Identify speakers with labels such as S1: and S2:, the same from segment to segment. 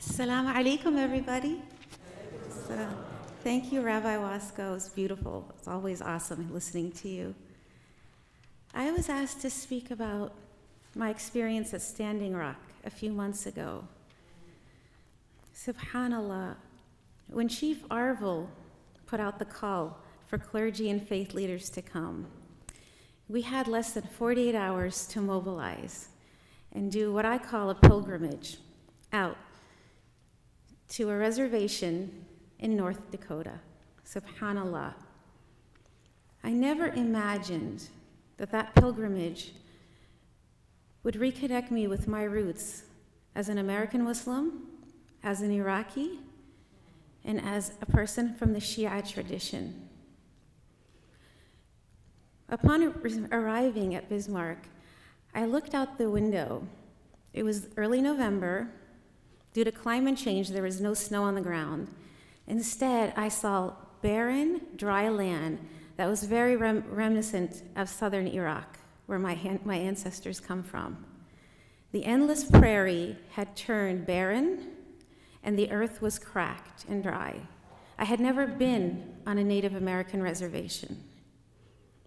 S1: Assalamu alaikum, everybody. So, thank you, Rabbi Wasco. It's beautiful. It's always awesome listening to you. I was asked to speak about my experience at Standing Rock a few months ago. Subhanallah, when Chief Arvel put out the call for clergy and faith leaders to come, we had less than 48 hours to mobilize and do what I call a pilgrimage out to a reservation in North Dakota. Subhanallah. I never imagined that that pilgrimage would reconnect me with my roots as an American Muslim, as an Iraqi, and as a person from the Shia tradition. Upon arriving at Bismarck, I looked out the window. It was early November. Due to climate change, there was no snow on the ground. Instead, I saw barren, dry land that was very reminiscent of southern Iraq, where my ancestors come from. The endless prairie had turned barren, and the earth was cracked and dry. I had never been on a Native American reservation.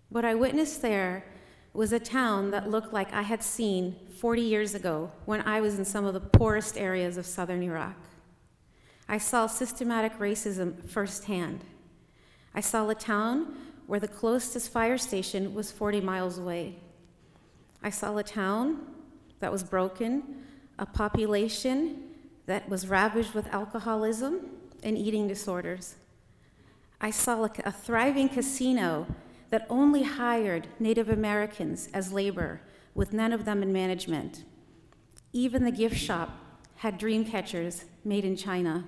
S1: What I witnessed there was a town that looked like I had seen 40 years ago when I was in some of the poorest areas of southern Iraq. I saw systematic racism firsthand. I saw a town where the closest fire station was 40 miles away. I saw a town that was broken, a population that was ravaged with alcoholism and eating disorders. I saw a thriving casino that only hired Native Americans as labor, with none of them in management. Even the gift shop had dream catchers made in China.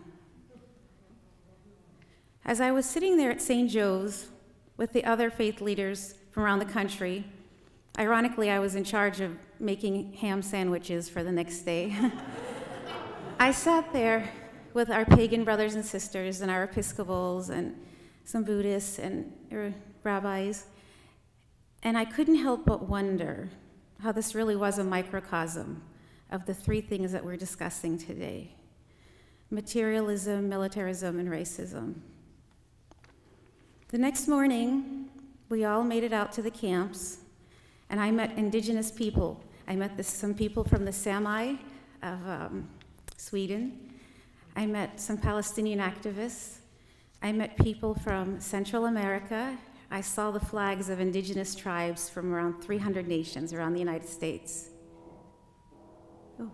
S1: As I was sitting there at St. Joe's with the other faith leaders from around the country, ironically, I was in charge of making ham sandwiches for the next day. I sat there with our pagan brothers and sisters and our Episcopals and some Buddhists and rabbis, and I couldn't help but wonder how this really was a microcosm of the three things that we're discussing today: materialism, militarism, and racism. The next morning, we all made it out to the camps, and I met indigenous people. I met some people from the Sami of Sweden. I met some Palestinian activists. I met people from Central America. I saw the flags of indigenous tribes from around 300 nations around the United States. Oh.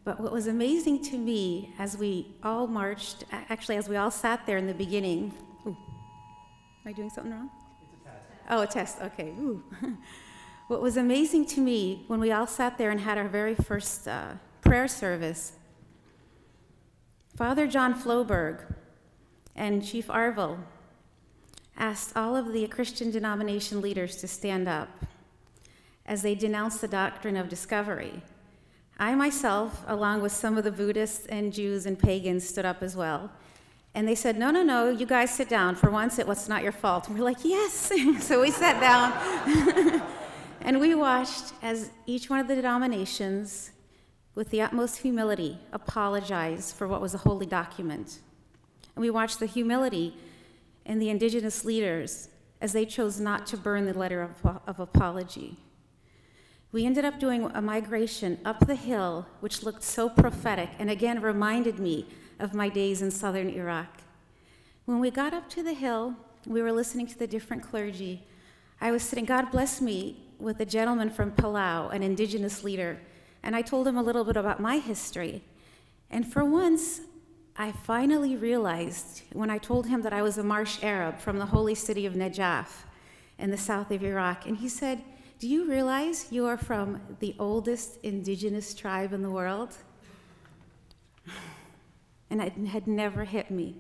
S1: But what was amazing to me as we all marched, actually as we all sat there in the beginning, ooh, am I doing something wrong? It's a test. Oh, a test, okay. Ooh. What was amazing to me when we all sat there and had our very first prayer service, Father John Floberg and Chief Arvel asked all of the Christian denomination leaders to stand up as they denounced the doctrine of discovery. I myself, along with some of the Buddhists and Jews and pagans, stood up as well. And they said, no, no, no, you guys sit down. For once, it was not your fault. And we're like, yes. So we sat down. And we watched as each one of the denominations, with the utmost humility, apologized for what was a holy document. And we watched the humility in the indigenous leaders as they chose not to burn the letter of apology. We ended up doing a migration up the hill, which looked so prophetic and again reminded me of my days in southern Iraq. When we got up to the hill, we were listening to the different clergy. I was sitting, God bless me, with a gentleman from Palau, an indigenous leader, and I told him a little bit about my history. And for once, I finally realized when I told him that I was a Marsh Arab from the holy city of Najaf in the south of Iraq. And he said, do you realize you are from the oldest indigenous tribe in the world? And it had never hit me.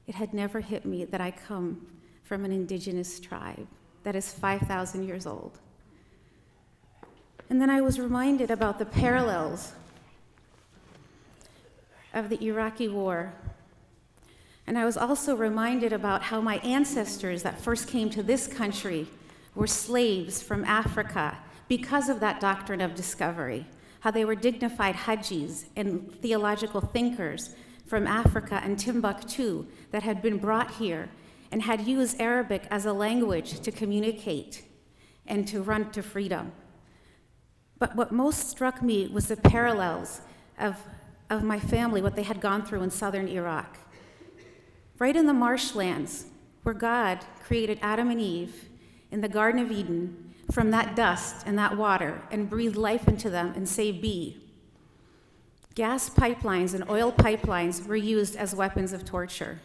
S1: It had never hit me that I come from an indigenous tribe that is 5,000 years old. And then I was reminded about the parallels of the Iraqi war. And I was also reminded about how my ancestors that first came to this country were slaves from Africa because of that doctrine of discovery. how they were dignified Hajis and theological thinkers from Africa and Timbuktu that had been brought here and had used Arabic as a language to communicate and to run to freedom. But what most struck me was the parallels of my family, what they had gone through in southern Iraq. Right in the marshlands where God created Adam and Eve in the Garden of Eden from that dust and that water and breathed life into them and say, be. Gas pipelines and oil pipelines were used as weapons of torture.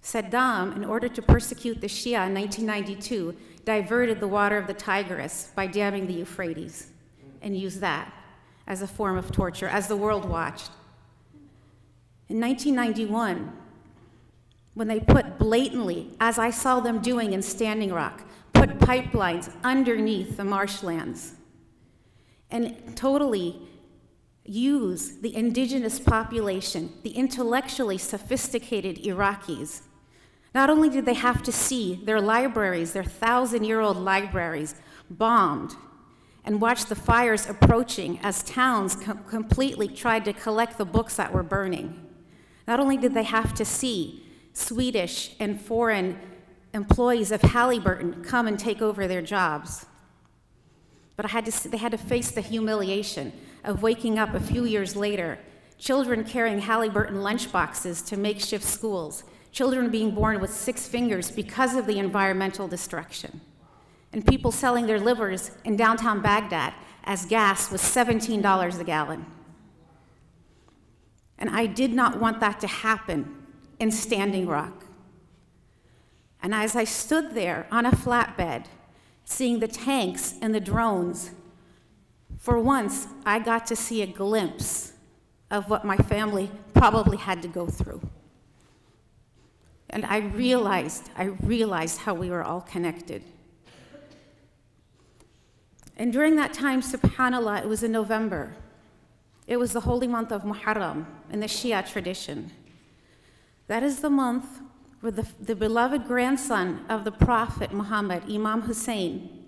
S1: Saddam, in order to persecute the Shia in 1992, diverted the water of the Tigris by damming the Euphrates and used that as a form of torture, as the world watched. In 1991, when they put blatantly, as I saw them doing in Standing Rock, put pipelines underneath the marshlands and totally use the indigenous population, the intellectually sophisticated Iraqis. Not only did they have to see their libraries, their 1,000-year-old libraries, bombed and watch the fires approaching as towns completely tried to collect the books that were burning. Not only did they have to see Swedish and foreign employees of Halliburton come and take over their jobs, but they had to face the humiliation of waking up a few years later, children carrying Halliburton lunchboxes to makeshift schools, children being born with 6 fingers because of the environmental destruction, and people selling their livers in downtown Baghdad as gas was $17 a gallon. And I did not want that to happen in Standing Rock. And as I stood there on a flatbed, seeing the tanks and the drones, for once, I got to see a glimpse of what my family probably had to go through. And I realized how we were all connected. And during that time, subhanAllah, it was in November. It was the holy month of Muharram in the Shia tradition. That is the month where the beloved grandson of the Prophet Muhammad, Imam Hussein,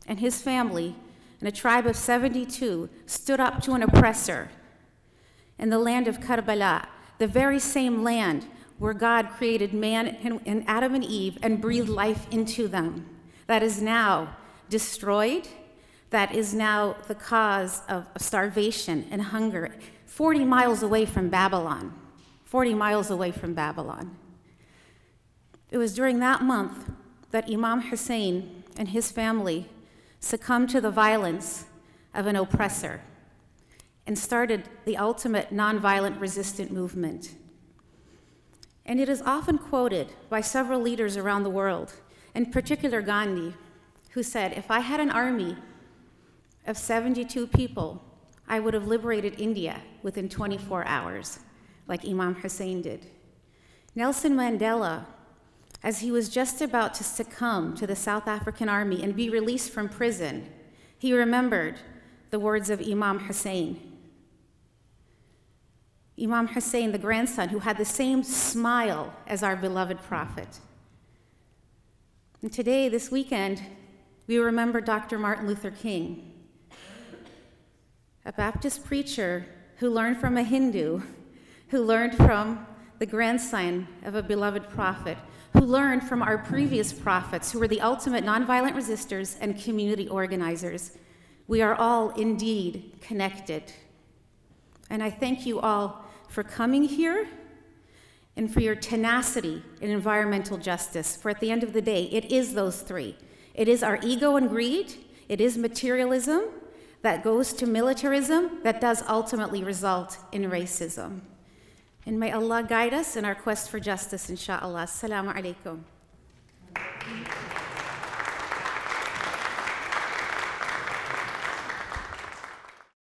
S1: and his family, and a tribe of 72, stood up to an oppressor in the land of Karbala, the very same land where God created man and Adam and Eve and breathed life into them. That is now destroyed. That is now the cause of starvation and hunger, 40 miles away from Babylon. 40 miles away from Babylon. It was during that month that Imam Hussein and his family succumbed to the violence of an oppressor and started the ultimate nonviolent resistant movement. And it is often quoted by several leaders around the world, in particular Gandhi, who said, if I had an army of 72 people, I would have liberated India within 24 hours, like Imam Hussein did. Nelson Mandela, as he was just about to succumb to the South African army and be released from prison, he remembered the words of Imam Hussein. Imam Hussein, the grandson, who had the same smile as our beloved prophet. And today, this weekend, we remember Dr. Martin Luther King, a Baptist preacher who learned from a Hindu, who learned from the grandson of a beloved prophet, who learned from our previous prophets, who were the ultimate nonviolent resistors and community organizers. We are all indeed connected. And I thank you all for coming here and for your tenacity in environmental justice. For at the end of the day, it is those three. It is our ego and greed, it is materialism that goes to militarism that does ultimately result in racism. And may Allah guide us in our quest for justice, inshallah. Assalamu alaikum.